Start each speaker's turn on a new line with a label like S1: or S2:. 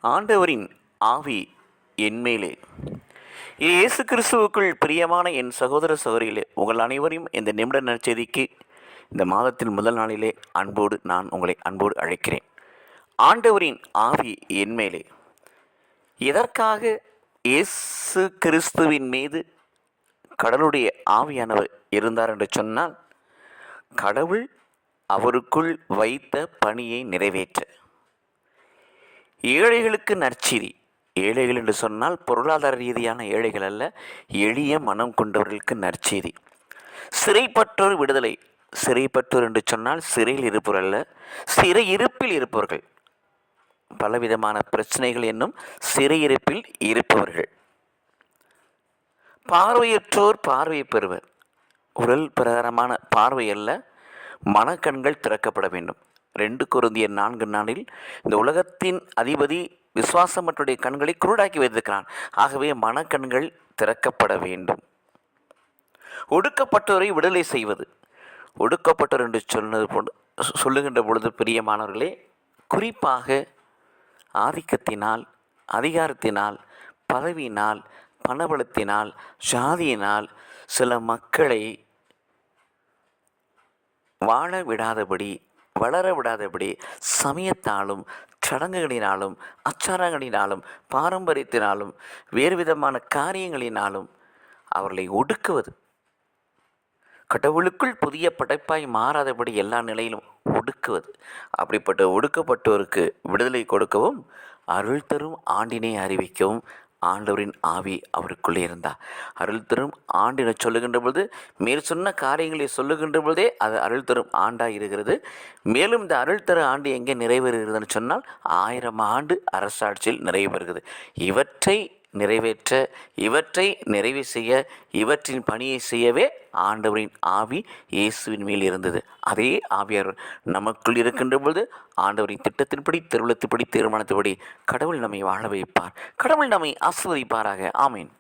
S1: ஆண்டவரின் ஆவி என்மேலே. இது இயேசு கிறிஸ்துவுக்குள் பிரியமான என் சகோதர சகோதரிகளே, உங்கள் அனைவரையும் இந்த நிமிட நற்செய்திக்கு இந்த மாதத்தின் முதல் நாளிலே உங்களை அன்போடு அழைக்கிறேன். ஆண்டவரின் ஆவி என்மேலே. எதற்காக இயேசு கிறிஸ்துவின் மீது கடவுளுடைய ஆவியானவர் இருந்தார் என்று சொன்னால், கடவுள் அவருக்குள் வைத்த பணியை நிறைவேற்ற. ஏழைகளுக்கு நற்செய்தி. ஏழைகள் என்று சொன்னால் பொருளாதார ரீதியான ஏழைகள் அல்ல, எளிய மனம் கொண்டவர்களுக்கு நற்செய்தி. சிறைப்பட்டோர் விடுதலை. சிறைப்பட்டோர் என்று சொன்னால் சிறையில் இருப்பவர் அல்ல, சிறை இருப்பில் இருப்பவர்கள். பலவிதமான பிரச்சனைகள் என்னும் சிறையிருப்பில் இருப்பவர்கள். பார்வையற்றோர் பார்வை பெறுவர். உடல் பிரகாரமான பார்வை அல்ல, மனக்கண்கள் திறக்கப்பட வேண்டும். 2 கொரிந்தியர் 4:4 இந்த உலகத்தின் அதிபதி விசுவாசமற்றுடைய கண்களை குருடாக்கி வைத்திருக்கிறான். ஆகவே மனக்கண்கள் திறக்கப்பட வேண்டும். ஒடுக்கப்பட்டோரை விடுதலை செய்வது. ஒடுக்கப்பட்டோர் என்று சொல்லுகின்ற பொழுது பிரியமானவர்களே, குறிப்பாக ஆதிக்கத்தினால், அதிகாரத்தினால், பதவியினால், பணபலத்தினால், சாதியினால் சில மக்களை வாழ விடாதபடி, வளர விடாதபடி சமயத்தாலும், சடங்குகளினாலும், அச்சாரங்களினாலும், பாரம்பரியத்தினாலும், வேறு விதமான காரியங்களினாலும் அவர்களை ஒடுக்குவது. கடவுளுக்குள் புதிய படைப்பாய் மாறாதபடி எல்லா நிலையிலும் ஒடுக்குவது. அப்படிப்பட்ட ஒடுக்கப்பட்டோருக்கு விடுதலை கொடுக்கவும், அருள் தரும் ஆண்டினை அறிவிக்கவும் ஆண்டவரின் ஆவி அவருக்குள்ளே இருந்தார். அருள் தரும் ஆண்டு என சொல்லுகின்ற பொழுது, மேல் சொன்ன காரியங்களை சொல்லுகின்ற பொழுதே அது அருள் தரும் ஆண்டாக இருக்கிறது. மேலும் இந்த அருள் தரும் ஆண்டு எங்கே நிறைவேறுகிறதுன்னு சொன்னால் 1000 ஆண்டு அரசாட்சியில் நிறைவேறுகிறது. இவற்றை நிறைவேற்ற, இவற்றை நிறைவு செய்ய, இவற்றின் பணியை செய்யவே ஆண்டவரின் ஆவி இயேசுவின் மேல் இருந்தது. அதே ஆவியார் நமக்குள் இருக்கின்ற பொழுது ஆண்டவரின் திட்டத்தின்படி, திருவுளத்தின்படி, தீர்மானத்தின்படி கடவுள் நம்மை வாழ வைப்பார். கடவுள் நம்மை ஆசீர்வதிப்பாராக. ஆமீன்.